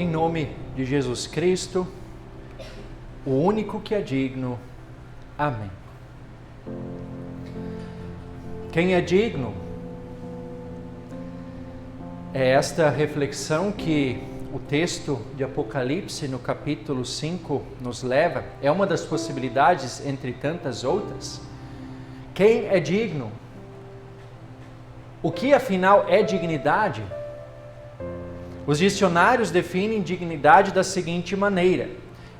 Em nome de Jesus Cristo, o único que é digno. Amém. Quem é digno? É esta reflexão que o texto de Apocalipse, no capítulo 5, nos leva. É uma das possibilidades, entre tantas outras. Quem é digno? O que, afinal, é dignidade? Os dicionários definem dignidade da seguinte maneira: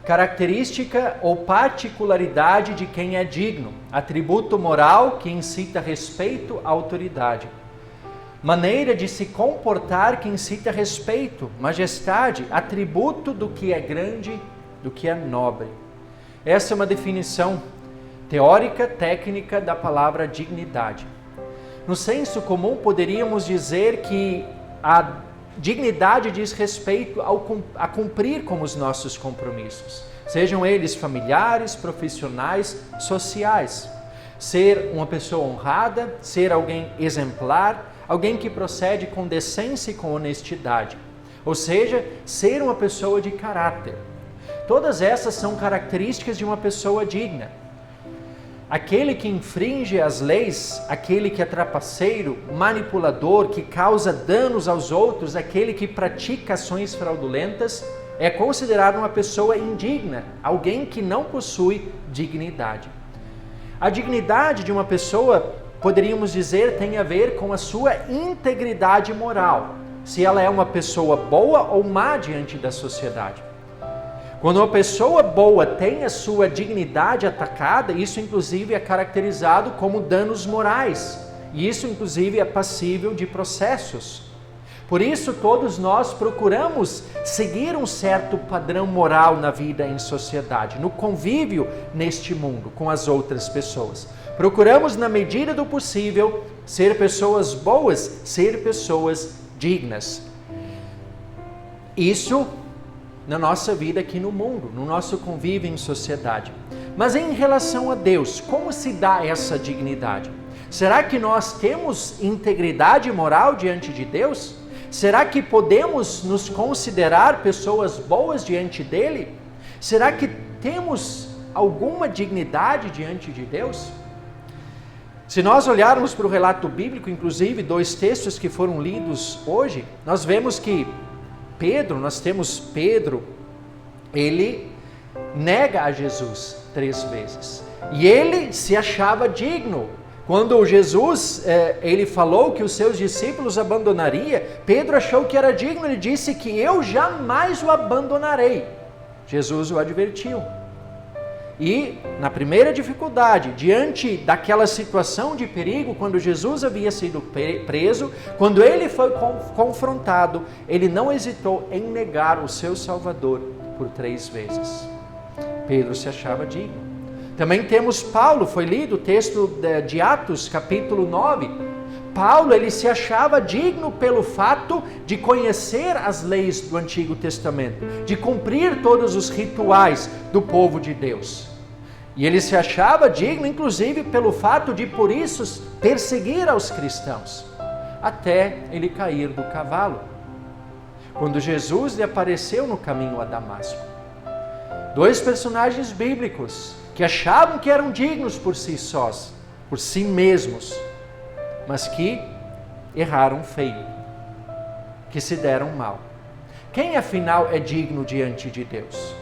característica ou particularidade de quem é digno, atributo moral que incita respeito à autoridade. Maneira de se comportar que incita respeito, majestade, atributo do que é grande, do que é nobre. Essa é uma definição teórica, técnica da palavra dignidade. No senso comum, poderíamos dizer que a dignidade diz respeito a cumprir com os nossos compromissos, sejam eles familiares, profissionais, sociais. Ser uma pessoa honrada, ser alguém exemplar, alguém que procede com decência e com honestidade. Ou seja, ser uma pessoa de caráter. Todas essas são características de uma pessoa digna. Aquele que infringe as leis, aquele que é trapaceiro, manipulador, que causa danos aos outros, aquele que pratica ações fraudulentas, é considerado uma pessoa indigna, alguém que não possui dignidade. A dignidade de uma pessoa, poderíamos dizer, tem a ver com a sua integridade moral, se ela é uma pessoa boa ou má diante da sociedade. Quando uma pessoa boa tem a sua dignidade atacada, isso inclusive é caracterizado como danos morais, e isso inclusive é passível de processos. Por isso todos nós procuramos seguir um certo padrão moral na vida em sociedade, no convívio neste mundo com as outras pessoas. Procuramos, na medida do possível, ser pessoas boas, ser pessoas dignas. Isso na nossa vida aqui no mundo, no nosso convívio em sociedade. Mas em relação a Deus, como se dá essa dignidade? Será que nós temos integridade moral diante de Deus? Será que podemos nos considerar pessoas boas diante dele? Será que temos alguma dignidade diante de Deus? Se nós olharmos para o relato bíblico, inclusive 2 textos que foram lidos hoje, nós vemos que Pedro, ele nega a Jesus 3 vezes. E ele se achava digno. Quando Jesus, ele falou que os seus discípulos abandonaria, Pedro achou que era digno, ele disse que eu jamais o abandonarei. Jesus o advertiu. E na primeira dificuldade, diante daquela situação de perigo, quando Jesus havia sido preso, quando ele foi confrontado, ele não hesitou em negar o seu Salvador por 3 vezes. Pedro se achava digno. Também temos Paulo, foi lido o texto de Atos, capítulo 9. Paulo, ele se achava digno pelo fato de conhecer as leis do Antigo Testamento, de cumprir todos os rituais do povo de Deus. E ele se achava digno, inclusive, pelo fato de, por isso, perseguir aos cristãos, até ele cair do cavalo, quando Jesus lhe apareceu no caminho a Damasco. 2 personagens bíblicos que achavam que eram dignos por si sós, por si mesmos, mas que erraram feio, que se deram mal. Quem, afinal, é digno diante de Deus?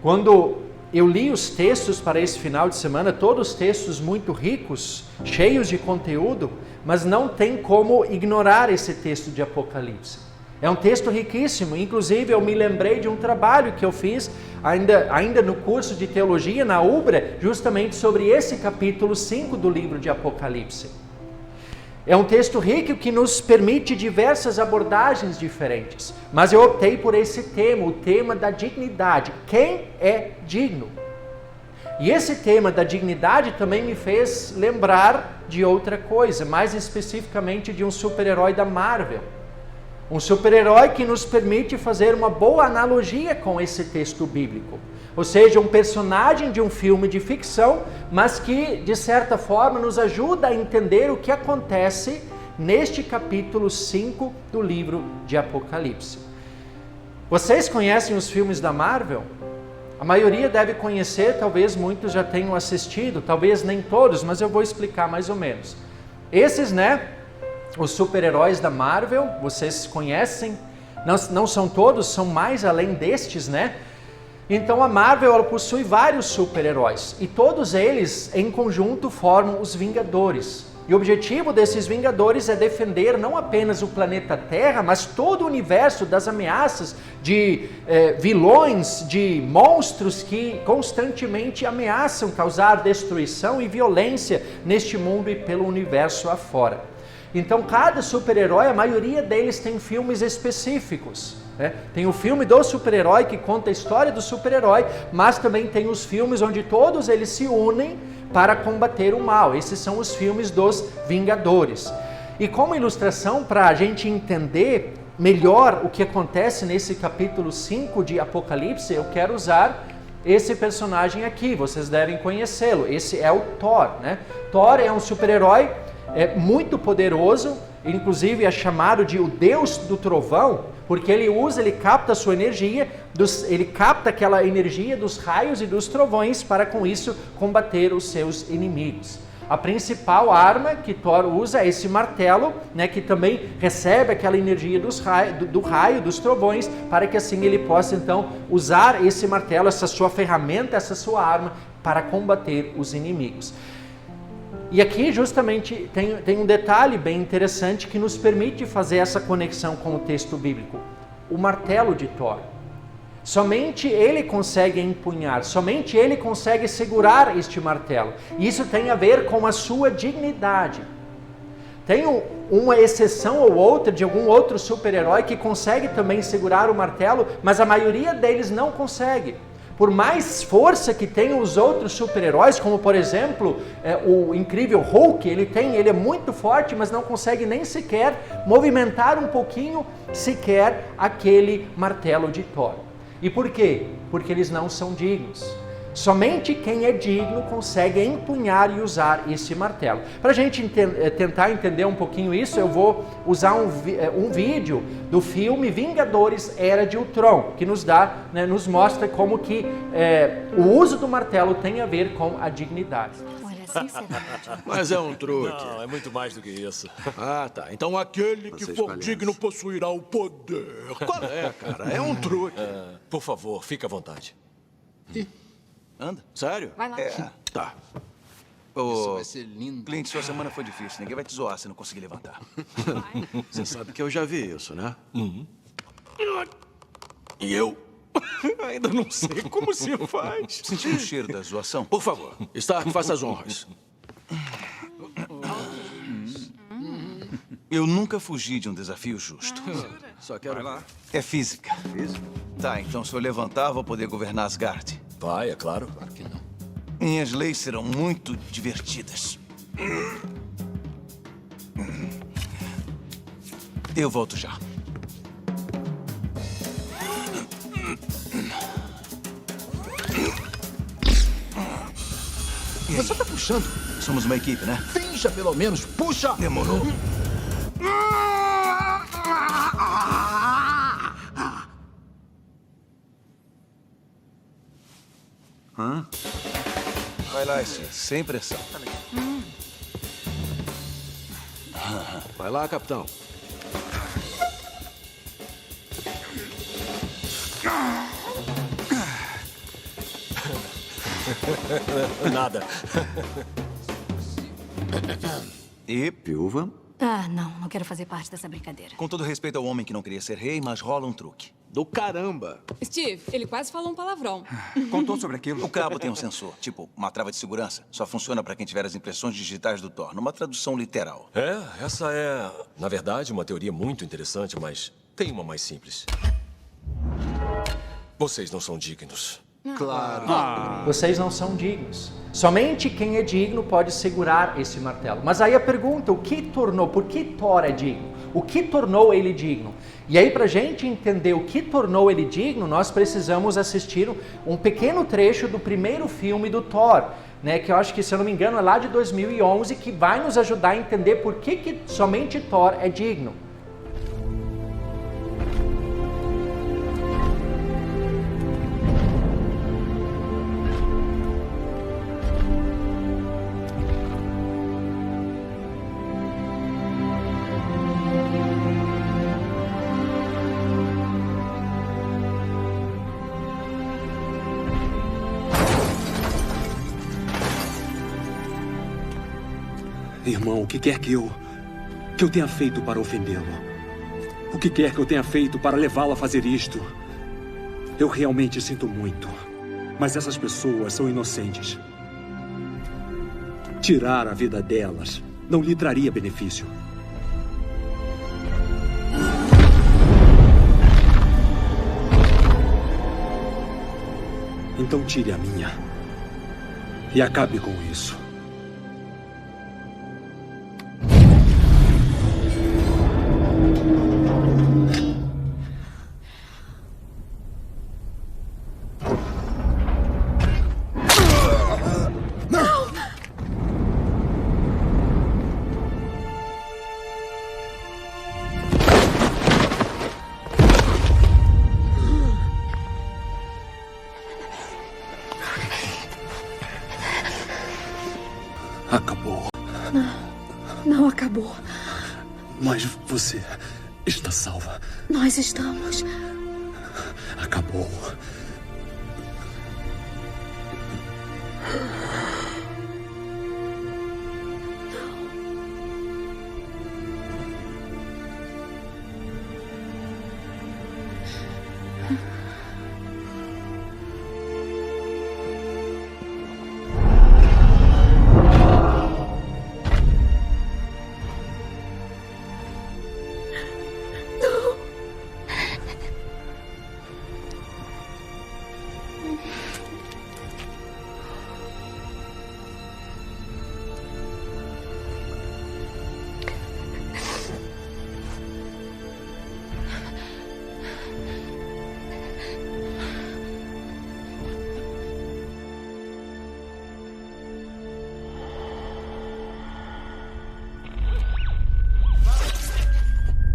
Quando eu li os textos para esse final de semana, todos textos muito ricos, cheios de conteúdo, mas não tem como ignorar esse texto de Apocalipse. É um texto riquíssimo, inclusive eu me lembrei de um trabalho que eu fiz ainda no curso de teologia na UBRA, justamente sobre esse capítulo 5 do livro de Apocalipse. É um texto rico que nos permite diversas abordagens diferentes, mas eu optei por esse tema, o tema da dignidade. Quem é digno? E esse tema da dignidade também me fez lembrar de outra coisa, mais especificamente de um super-herói da Marvel. Um super-herói que nos permite fazer uma boa analogia com esse texto bíblico. Ou seja, um personagem de um filme de ficção, mas que, de certa forma, nos ajuda a entender o que acontece neste capítulo 5 do livro de Apocalipse. Vocês conhecem os filmes da Marvel? A maioria deve conhecer, talvez muitos já tenham assistido, talvez nem todos, mas eu vou explicar mais ou menos. Esses, né, os super-heróis da Marvel, vocês conhecem, não são todos, são mais além destes, né? Então a Marvel, ela possui vários super-heróis e todos eles em conjunto formam os Vingadores. E o objetivo desses Vingadores é defender não apenas o planeta Terra, mas todo o universo das ameaças de vilões, de monstros que constantemente ameaçam causar destruição e violência neste mundo e pelo universo afora. Então cada super-herói, a maioria deles tem filmes específicos. Tem o filme do super-herói que conta a história do super-herói, mas também tem os filmes onde todos eles se unem para combater o mal. Esses são os filmes dos Vingadores. E como ilustração, para a gente entender melhor o que acontece nesse capítulo 5 de Apocalipse, eu quero usar esse personagem aqui, vocês devem conhecê-lo. Esse é o Thor, né? Thor é um super-herói muito poderoso, inclusive é chamado de o Deus do Trovão, porque ele capta a sua energia, ele capta aquela energia dos raios e dos trovões para com isso combater os seus inimigos. A principal arma que Thor usa é esse martelo, né, que também recebe aquela energia do raio, dos trovões, para que assim ele possa então usar esse martelo, essa sua ferramenta, essa sua arma, para combater os inimigos. E aqui justamente tem um detalhe bem interessante que nos permite fazer essa conexão com o texto bíblico. O martelo de Thor. Somente ele consegue empunhar, somente ele consegue segurar este martelo. E isso tem a ver com a sua dignidade. Tem uma exceção ou outra de algum outro super-herói que consegue também segurar o martelo, mas a maioria deles não consegue. Por mais força que tenham os outros super-heróis, como por exemplo, o incrível Hulk, ele é muito forte, mas não consegue nem sequer movimentar um pouquinho sequer aquele martelo de Thor. E por quê? Porque eles não são dignos. Somente quem é digno consegue empunhar e usar esse martelo. Para a gente tentar entender um pouquinho isso, eu vou usar um vídeo do filme Vingadores Era de Ultron, que nos mostra como que o uso do martelo tem a ver com a dignidade. Mas é um truque. Não, é muito mais do que isso. Ah, tá. Então aquele que for digno possuirá o poder. Qual é, cara? É um truque. Por favor, fique à vontade. Anda. Sério? Vai lá. Tá. Isso vai ser lindo. Clint, sua semana foi difícil. Ninguém vai te zoar se não conseguir levantar. Você sabe que eu já vi isso, né? E eu? Ainda não sei como se faz. Sentiu o cheiro da zoação? Por favor, Stark, faça as honras. Eu nunca fugi de um desafio justo. Só quero... Vai lá. É física. Física? Tá, então se eu levantar, vou poder governar Asgard. Vai, é claro. Claro que não. Minhas leis serão muito divertidas. Eu volto já. Você tá puxando? Somos uma equipe, né? Finja pelo menos, puxa! Demorou. Hã? Vai lá, Steve. Sem pressão. Vai lá, capitão. Nada. E, viúva? Ah, não quero fazer parte dessa brincadeira. Com todo respeito ao homem que não queria ser rei, mas rola um truque. Do caramba. Steve, ele quase falou um palavrão. Contou sobre aquilo? O cabo tem um sensor, tipo uma trava de segurança. Só funciona para quem tiver as impressões digitais do Thor, numa tradução literal. Essa é, na verdade, uma teoria muito interessante, mas tem uma mais simples. Vocês não são dignos. Claro. Vocês não são dignos. Somente quem é digno pode segurar esse martelo. Mas aí a pergunta, por que Thor é digno? O que tornou ele digno? E aí, para a gente entender o que tornou ele digno, nós precisamos assistir um pequeno trecho do primeiro filme do Thor, né, que eu acho que, se eu não me engano, é lá de 2011, que vai nos ajudar a entender por que somente Thor é digno. Irmão, o que quer que eu tenha feito para ofendê-lo? O que quer que eu tenha feito para levá-lo a fazer isto? Eu realmente sinto muito. Mas essas pessoas são inocentes. Tirar a vida delas não lhe traria benefício. Então tire a minha. E acabe com isso. Acabou. Não acabou. Mas você está salva. Nós estamos. Acabou.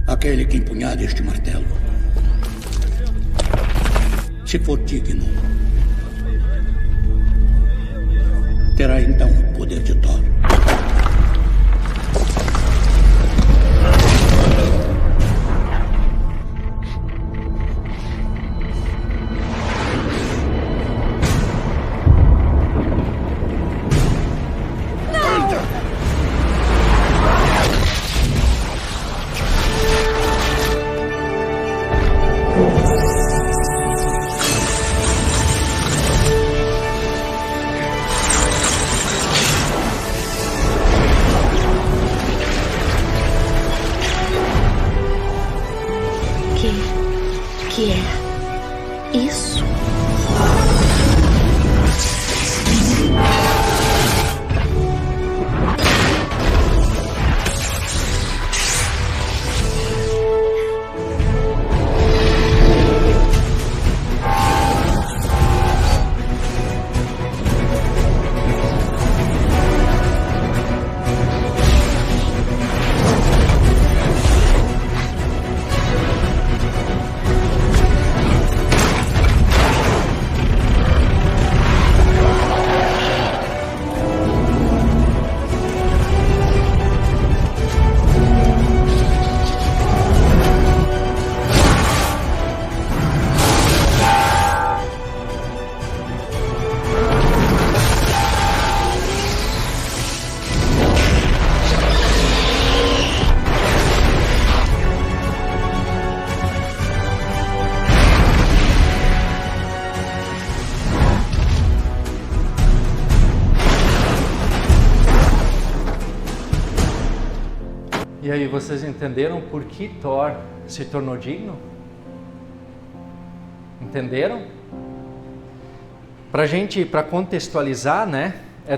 Aquele que empunhar este martelo, se for digno, terá então o poder de Thor. Que é isso? E aí, vocês entenderam por que Thor se tornou digno? Entenderam? Para contextualizar, né?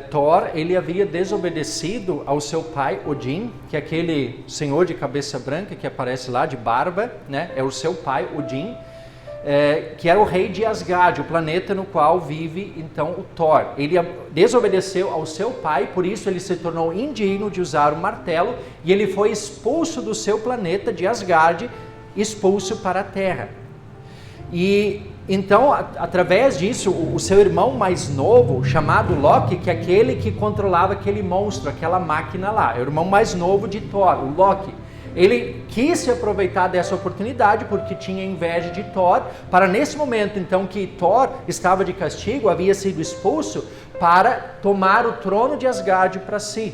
Thor, ele havia desobedecido ao seu pai Odin, que é aquele senhor de cabeça branca que aparece lá de barba, né? É o seu pai Odin, que era o rei de Asgard, o planeta no qual vive então o Thor. Ele desobedeceu ao seu pai, por isso ele se tornou indigno de usar o martelo e ele foi expulso do seu planeta de Asgard, expulso para a Terra. E então, através disso, o seu irmão mais novo, chamado Loki, que é aquele que controlava aquele monstro, aquela máquina lá, é o irmão mais novo de Thor, o Loki. Ele quis se aproveitar dessa oportunidade porque tinha inveja de Thor, para nesse momento então que Thor estava de castigo, havia sido expulso, para tomar o trono de Asgard para si.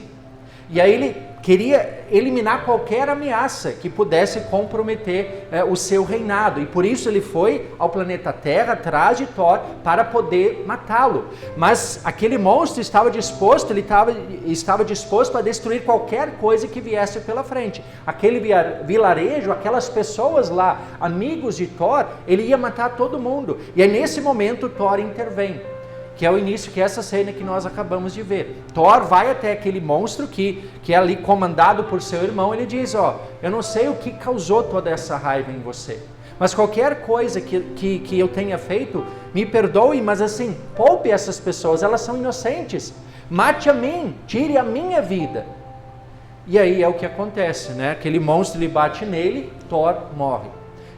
E aí ele queria eliminar qualquer ameaça que pudesse comprometer o seu reinado. E por isso ele foi ao planeta Terra atrás de Thor para poder matá-lo. Mas aquele monstro estava disposto a destruir qualquer coisa que viesse pela frente. Aquele vilarejo, aquelas pessoas lá, amigos de Thor, ele ia matar todo mundo. E aí nesse momento Thor intervém. Que é o início, que é essa cena que nós acabamos de ver. Thor vai até aquele monstro que é ali comandado por seu irmão, ele diz, eu não sei o que causou toda essa raiva em você, mas qualquer coisa que eu tenha feito, me perdoe, mas assim, poupe essas pessoas, elas são inocentes, mate a mim, tire a minha vida. E aí é o que acontece, né? Aquele monstro, ele bate nele, Thor morre.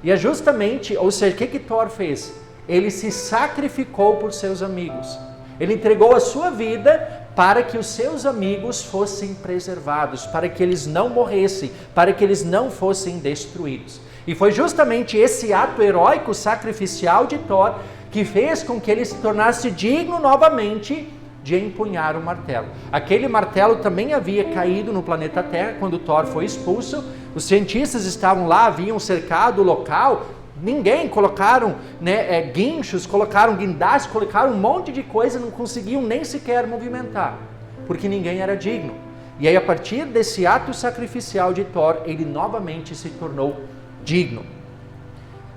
E é justamente, ou seja, o que Thor fez? Ele se sacrificou por seus amigos. Ele entregou a sua vida para que os seus amigos fossem preservados, para que eles não morressem, para que eles não fossem destruídos. E foi justamente esse ato heróico, sacrificial de Thor, que fez com que ele se tornasse digno novamente de empunhar o martelo. Aquele martelo também havia caído no planeta Terra quando Thor foi expulso. Os cientistas estavam lá, haviam cercado o local. Ninguém, colocaram guinchos, colocaram guindastes, colocaram um monte de coisa, não conseguiam nem sequer movimentar, porque ninguém era digno. E aí a partir desse ato sacrificial de Thor, ele novamente se tornou digno.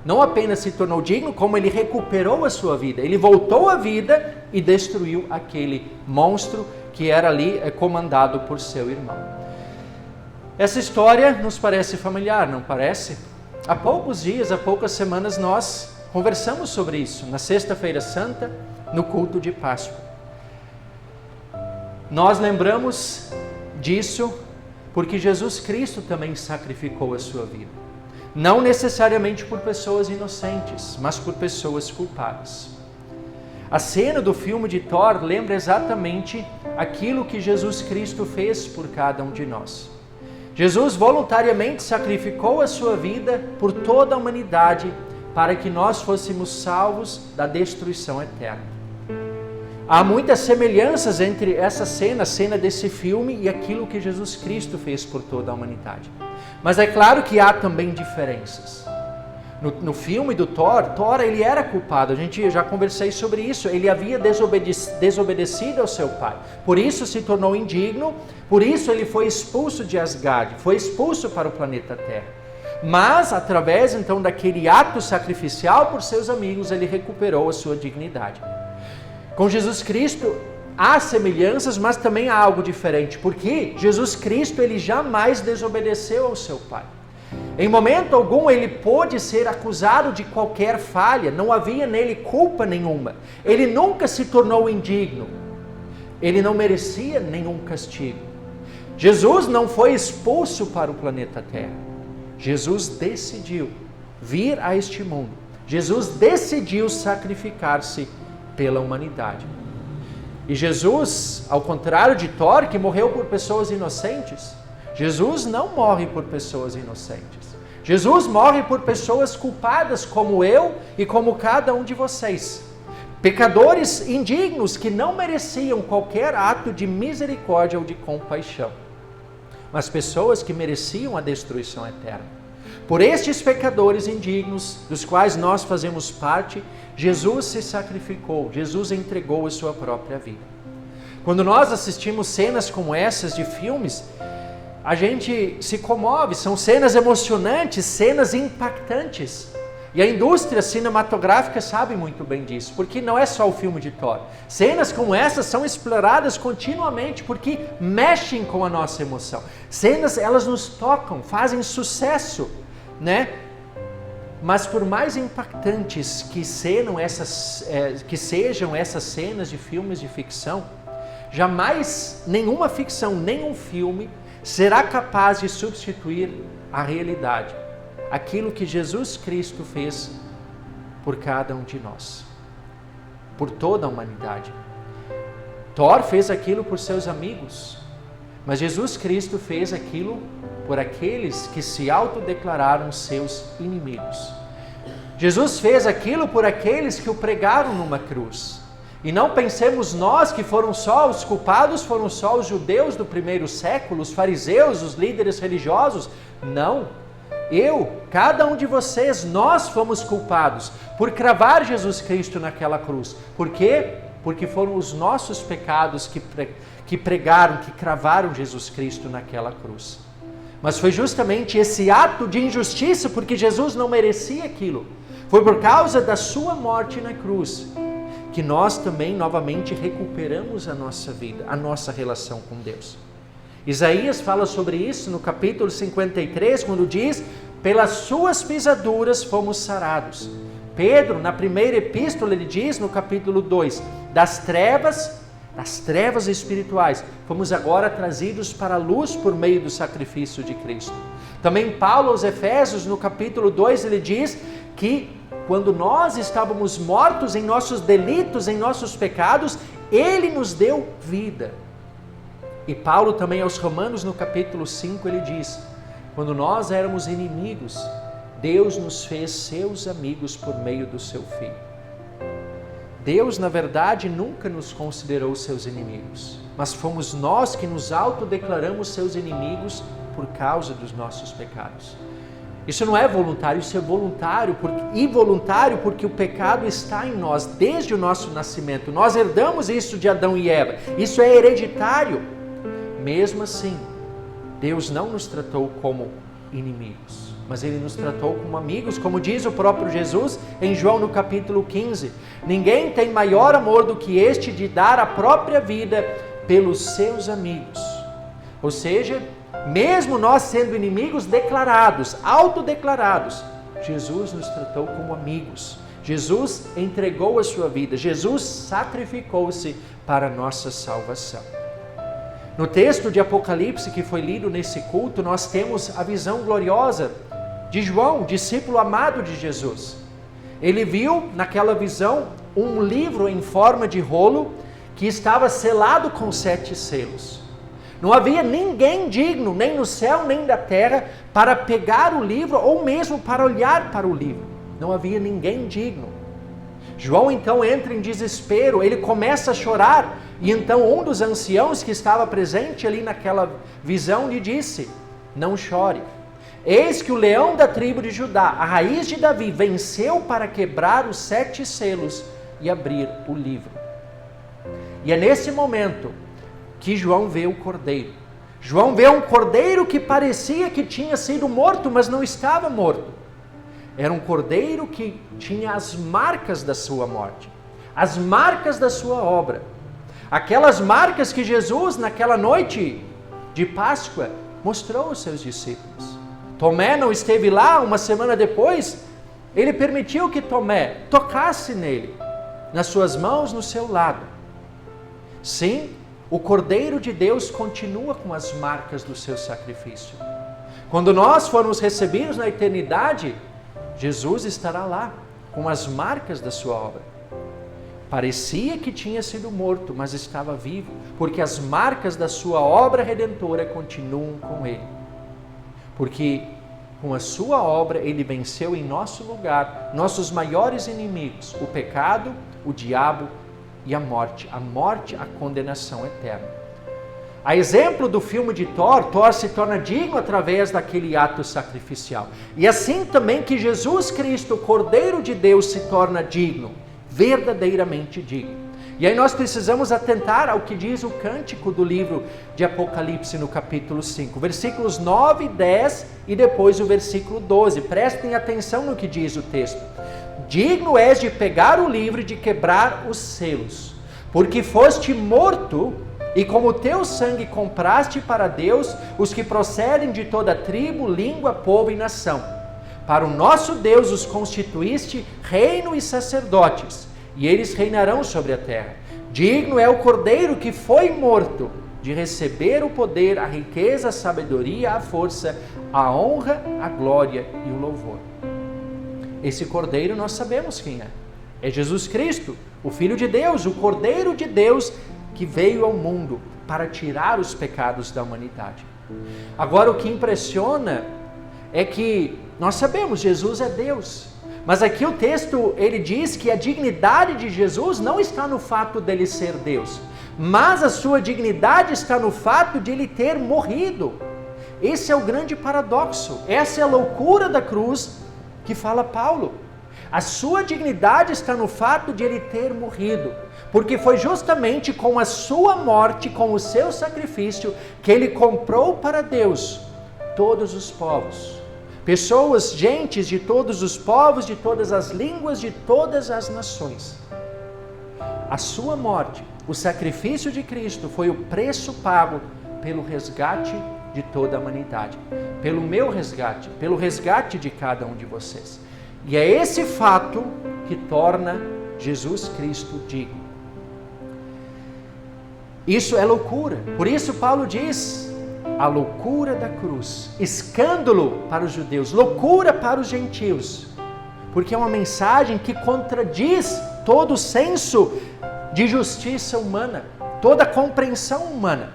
Não apenas se tornou digno, como ele recuperou a sua vida. Ele voltou à vida e destruiu aquele monstro que era ali comandado por seu irmão. Essa história nos parece familiar, não parece? Há poucos dias, há poucas semanas, nós conversamos sobre isso, na Sexta-feira Santa, no culto de Páscoa. Nós lembramos disso porque Jesus Cristo também sacrificou a sua vida. Não necessariamente por pessoas inocentes, mas por pessoas culpadas. A cena do filme de Thor lembra exatamente aquilo que Jesus Cristo fez por cada um de nós. Jesus voluntariamente sacrificou a sua vida por toda a humanidade para que nós fôssemos salvos da destruição eterna. Há muitas semelhanças entre essa cena, a cena desse filme, e aquilo que Jesus Cristo fez por toda a humanidade. Mas é claro que há também diferenças. No filme do Thor, ele era culpado, eu já conversei sobre isso, ele havia desobedecido ao seu pai, por isso se tornou indigno, por isso ele foi expulso de Asgard, foi expulso para o planeta Terra. Mas, através então daquele ato sacrificial por seus amigos, ele recuperou a sua dignidade. Com Jesus Cristo, há semelhanças, mas também há algo diferente, porque Jesus Cristo, ele jamais desobedeceu ao seu pai. Em momento algum ele pôde ser acusado de qualquer falha, não havia nele culpa nenhuma. Ele nunca se tornou indigno, ele não merecia nenhum castigo. Jesus não foi expulso para o planeta Terra. Jesus decidiu vir a este mundo. Jesus decidiu sacrificar-se pela humanidade. E Jesus, ao contrário de Thor, que morreu por pessoas inocentes, Jesus não morre por pessoas inocentes. Jesus morre por pessoas culpadas como eu e como cada um de vocês. Pecadores indignos que não mereciam qualquer ato de misericórdia ou de compaixão. Mas pessoas que mereciam a destruição eterna. Por estes pecadores indignos, dos quais nós fazemos parte, Jesus se sacrificou, Jesus entregou a sua própria vida. Quando nós assistimos cenas como essas de filmes, a gente se comove, são cenas emocionantes, cenas impactantes. E a indústria cinematográfica sabe muito bem disso, porque não é só o filme de Thor. Cenas como essas são exploradas continuamente porque mexem com a nossa emoção. Cenas, elas nos tocam, fazem sucesso, né? Mas por mais impactantes que sejam essas cenas de filmes de ficção, jamais nenhuma ficção, nenhum filme será capaz de substituir a realidade, aquilo que Jesus Cristo fez por cada um de nós, por toda a humanidade. Thor fez aquilo por seus amigos, mas Jesus Cristo fez aquilo por aqueles que se autodeclararam seus inimigos. Jesus fez aquilo por aqueles que o pregaram numa cruz, E não pensemos nós que foram só os culpados, foram só os judeus do primeiro século, os fariseus, os líderes religiosos. Não. Cada um de vocês, nós fomos culpados por cravar Jesus Cristo naquela cruz. Por quê? Porque foram os nossos pecados que pregaram, que cravaram Jesus Cristo naquela cruz. Mas foi justamente esse ato de injustiça, porque Jesus não merecia aquilo. Foi por causa da sua morte na cruz que nós também novamente recuperamos a nossa vida, a nossa relação com Deus. Isaías fala sobre isso no capítulo 53, quando diz: pelas suas pisaduras fomos sarados. Pedro, na primeira epístola, ele diz no capítulo 2, das trevas espirituais, fomos agora trazidos para a luz por meio do sacrifício de Cristo. Também Paulo aos Efésios, no capítulo 2, ele diz que quando nós estávamos mortos em nossos delitos, em nossos pecados, Ele nos deu vida. E Paulo também aos Romanos, no capítulo 5, ele diz: quando nós éramos inimigos, Deus nos fez seus amigos por meio do seu Filho. Deus, na verdade, nunca nos considerou seus inimigos, mas fomos nós que nos autodeclaramos seus inimigos por causa dos nossos pecados. Isso não é voluntário, isso é involuntário, porque o pecado está em nós desde o nosso nascimento. Nós herdamos isso de Adão e Eva, isso é hereditário. Mesmo assim, Deus não nos tratou como inimigos, mas Ele nos tratou como amigos, como diz o próprio Jesus em João no capítulo 15. Ninguém tem maior amor do que este de dar a própria vida pelos seus amigos. Ou seja, mesmo nós sendo inimigos declarados, autodeclarados, Jesus nos tratou como amigos. Jesus entregou a sua vida, Jesus sacrificou-se para a nossa salvação. No texto de Apocalipse que foi lido nesse culto, nós temos a visão gloriosa de João, discípulo amado de Jesus. Ele viu naquela visão um livro em forma de rolo que estava selado com 7 selos. Não havia ninguém digno, nem no céu nem na terra, para pegar o livro ou mesmo para olhar para o livro. Não havia ninguém digno. João então entra em desespero, ele começa a chorar, e então um dos anciãos que estava presente ali naquela visão lhe disse: não chore, eis que o leão da tribo de Judá, a raiz de Davi, venceu para quebrar os 7 selos e abrir o livro. E é nesse momento que João vê o cordeiro. João vê um cordeiro que parecia que tinha sido morto, mas não estava morto. Era um cordeiro que tinha as marcas da sua morte, as marcas da sua obra. Aquelas marcas que Jesus, naquela noite de Páscoa, mostrou aos seus discípulos. Tomé não esteve lá, uma semana depois, ele permitiu que Tomé tocasse nele, nas suas mãos, no seu lado. Sim, o Cordeiro de Deus continua com as marcas do seu sacrifício. Quando nós formos recebidos na eternidade, Jesus estará lá, com as marcas da sua obra. Parecia que tinha sido morto, mas estava vivo, porque as marcas da sua obra redentora continuam com ele. Porque com a sua obra ele venceu em nosso lugar nossos maiores inimigos, o pecado, o diabo e a morte, a condenação eterna. A exemplo do filme de Thor, Thor se torna digno através daquele ato sacrificial. E assim também que Jesus Cristo, o Cordeiro de Deus, se torna digno, verdadeiramente digno. E aí nós precisamos atentar ao que diz o cântico do livro de Apocalipse no capítulo 5, versículos 9 e 10 e depois o versículo 12. Prestem atenção no que diz o texto. Digno és de pegar o livro e de quebrar os selos, porque foste morto e com o teu sangue compraste para Deus os que procedem de toda tribo, língua, povo e nação. Para o nosso Deus os constituíste reino e sacerdotes, e eles reinarão sobre a terra. Digno é o Cordeiro que foi morto de receber o poder, a riqueza, a sabedoria, a força, a honra, a glória e o louvor. Esse Cordeiro nós sabemos quem é. É Jesus Cristo, o Filho de Deus, o Cordeiro de Deus que veio ao mundo para tirar os pecados da humanidade. Agora o que impressiona é que nós sabemos, Jesus é Deus, Mas aqui o texto, ele diz que a dignidade de Jesus não está no fato dele ser Deus, mas a sua dignidade está no fato de ele ter morrido. Esse é o grande paradoxo, essa é a loucura da cruz que fala Paulo. A sua dignidade está no fato de ele ter morrido, porque foi justamente com a sua morte, com o seu sacrifício, que ele comprou para Deus todos os povos. Pessoas, gentes de todos os povos, de todas as línguas, de todas as nações. A sua morte, o sacrifício de Cristo foi o preço pago pelo resgate de toda a humanidade, pelo meu resgate, pelo resgate de cada um de vocês. E é esse fato que torna Jesus Cristo digno. Isso é loucura. Por isso Paulo diz, a loucura da cruz, escândalo para os judeus, loucura para os gentios, porque é uma mensagem que contradiz todo o senso de justiça humana, toda a compreensão humana,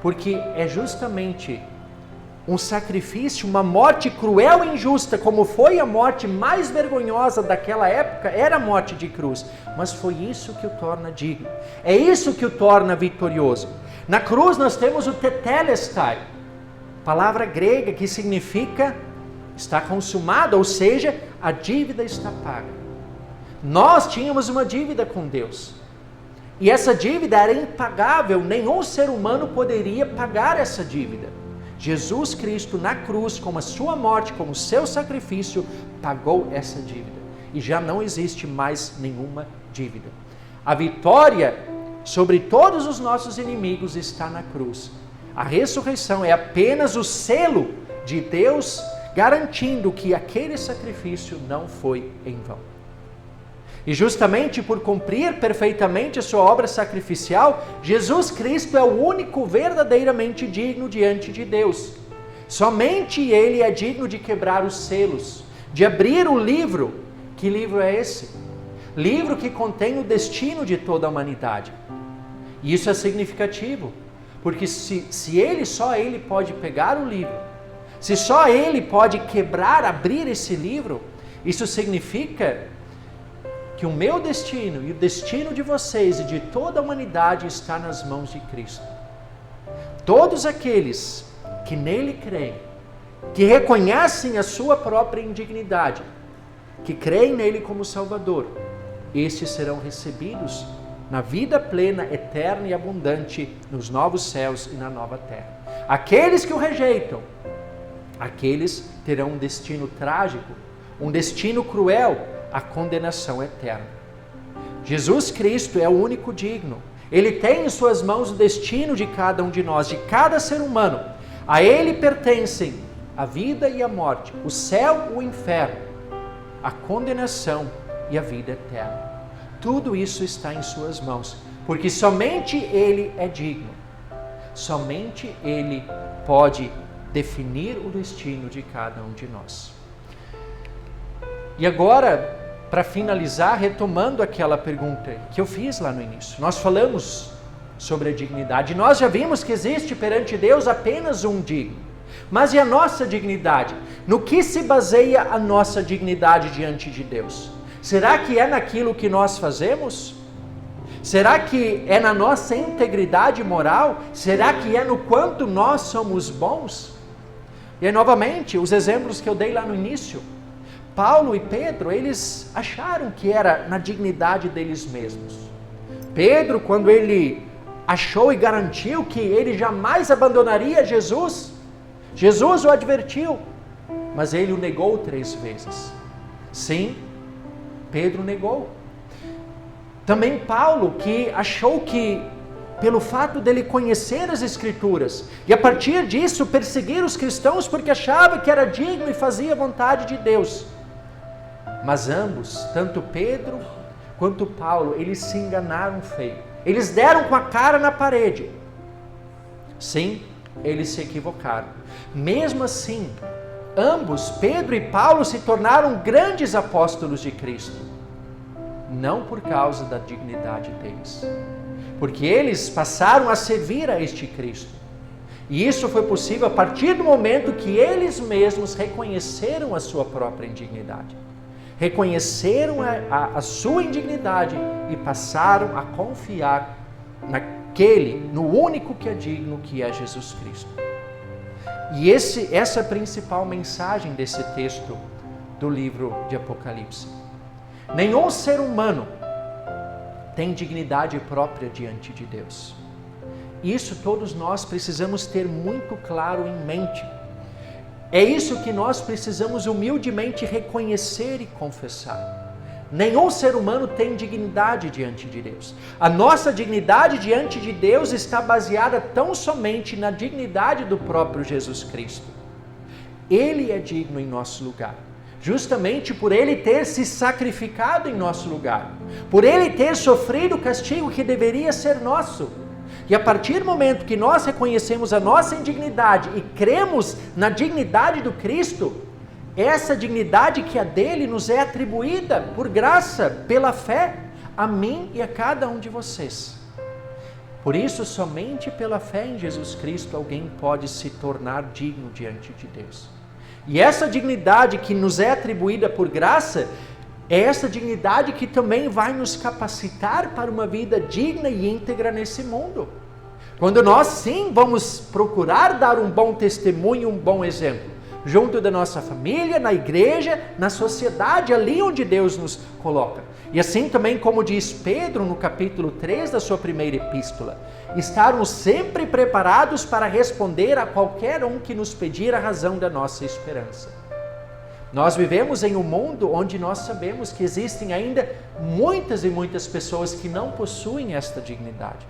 porque é justamente um sacrifício, uma morte cruel e injusta, como foi a morte mais vergonhosa daquela época, era a morte de cruz, mas foi isso que o torna digno, é isso que o torna vitorioso. Na cruz nós temos o tetelestai, palavra grega que significa está consumado, ou seja, a dívida está paga. Nós tínhamos uma dívida com Deus, e essa dívida era impagável, nenhum ser humano poderia pagar essa dívida. Jesus Cristo na cruz, com a sua morte, com o seu sacrifício, pagou essa dívida. E já não existe mais nenhuma dívida. A vitória sobre todos os nossos inimigos está na cruz. A ressurreição é apenas o selo de Deus garantindo que aquele sacrifício não foi em vão. E justamente por cumprir perfeitamente a sua obra sacrificial, Jesus Cristo é o único verdadeiramente digno diante de Deus. Somente Ele é digno de quebrar os selos, de abrir o livro. Que livro é esse? Livro que contém o destino de toda a humanidade. E isso é significativo, porque só Ele pode pegar o livro, se só Ele pode quebrar, abrir esse livro, isso significa que o meu destino e o destino de vocês e de toda a humanidade está nas mãos de Cristo. Todos aqueles que nele creem, que reconhecem a sua própria indignidade, que creem nele como Salvador, estes serão recebidos na vida plena, eterna e abundante, nos novos céus e na nova terra. Aqueles que o rejeitam, aqueles terão um destino trágico, um destino cruel, a condenação eterna. Jesus Cristo é o único digno. Ele tem em suas mãos o destino de cada um de nós, de cada ser humano. A Ele pertencem a vida e a morte, o céu e o inferno, a condenação e a vida eterna. Tudo isso está em suas mãos, porque somente Ele é digno. Somente Ele pode definir o destino de cada um de nós. E agora, para finalizar, retomando aquela pergunta que eu fiz lá no início, nós falamos sobre a dignidade. Nós já vimos que existe perante Deus apenas um digno. Mas e a nossa dignidade? No que se baseia a nossa dignidade diante de Deus? Será que é naquilo que nós fazemos? Será que é na nossa integridade moral? Será que é no quanto nós somos bons? E aí, novamente, os exemplos que eu dei lá no início. Paulo e Pedro, eles acharam que era na dignidade deles mesmos. Pedro, quando ele achou e garantiu que ele jamais abandonaria Jesus, Jesus o advertiu, mas ele o negou 3 vezes. Sim, Pedro negou. Também Paulo, que achou que, pelo fato dele conhecer as Escrituras, e a partir disso perseguir os cristãos porque achava que era digno e fazia a vontade de Deus. Mas ambos, tanto Pedro quanto Paulo, eles se enganaram feio. Eles deram com a cara na parede. Sim, eles se equivocaram. Mesmo assim, ambos, Pedro e Paulo, se tornaram grandes apóstolos de Cristo. Não por causa da dignidade deles, porque eles passaram a servir a este Cristo. E isso foi possível a partir do momento que eles mesmos reconheceram a sua própria indignidade. reconheceram a sua indignidade e passaram a confiar no único que é digno, que é Jesus Cristo. E essa é a principal mensagem desse texto do livro de Apocalipse. Nenhum ser humano tem dignidade própria diante de Deus. Isso todos nós precisamos ter muito claro em mente. É isso que nós precisamos humildemente reconhecer e confessar. Nenhum ser humano tem dignidade diante de Deus. A nossa dignidade diante de Deus está baseada tão somente na dignidade do próprio Jesus Cristo. Ele é digno em nosso lugar, justamente por Ele ter se sacrificado em nosso lugar, por Ele ter sofrido o castigo que deveria ser nosso. E a partir do momento que nós reconhecemos a nossa indignidade e cremos na dignidade do Cristo, essa dignidade que é dele nos é atribuída por graça, pela fé, a mim e a cada um de vocês. Por isso, somente pela fé em Jesus Cristo alguém pode se tornar digno diante de Deus. E essa dignidade que nos é atribuída por graça, é essa dignidade que também vai nos capacitar para uma vida digna e íntegra nesse mundo. Quando nós sim vamos procurar dar um bom testemunho, um bom exemplo, junto da nossa família, na igreja, na sociedade, ali onde Deus nos coloca. E assim também como diz Pedro no capítulo 3 da sua primeira epístola, estarmos sempre preparados para responder a qualquer um que nos pedir a razão da nossa esperança. Nós vivemos em um mundo onde nós sabemos que existem ainda muitas e muitas pessoas que não possuem esta dignidade.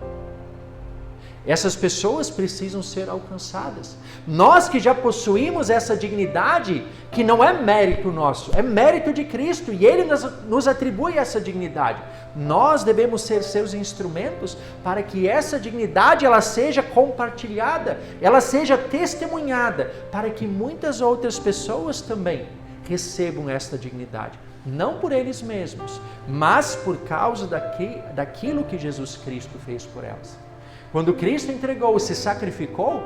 Essas pessoas precisam ser alcançadas. Nós que já possuímos essa dignidade, que não é mérito nosso, é mérito de Cristo, e Ele nos atribui essa dignidade. Nós devemos ser seus instrumentos para que essa dignidade ela seja compartilhada, ela seja testemunhada, para que muitas outras pessoas também recebam esta dignidade. Não por eles mesmos, mas por causa daquilo que Jesus Cristo fez por elas. Quando Cristo entregou e se sacrificou,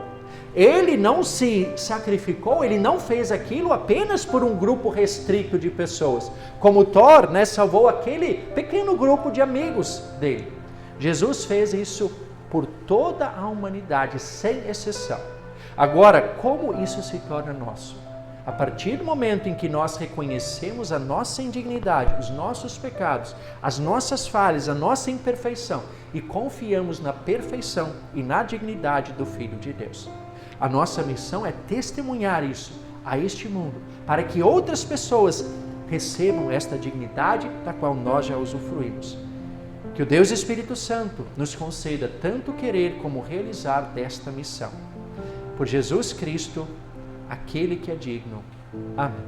Ele não se sacrificou, Ele não fez aquilo apenas por um grupo restrito de pessoas. Como Thor, salvou aquele pequeno grupo de amigos dele. Jesus fez isso por toda a humanidade, sem exceção. Agora, como isso se torna nosso? A partir do momento em que nós reconhecemos a nossa indignidade, os nossos pecados, as nossas falhas, a nossa imperfeição e confiamos na perfeição e na dignidade do Filho de Deus. A nossa missão é testemunhar isso a este mundo, para que outras pessoas recebam esta dignidade da qual nós já usufruímos. Que o Deus Espírito Santo nos conceda tanto querer como realizar desta missão. Por Jesus Cristo, aquele que é digno. Amém.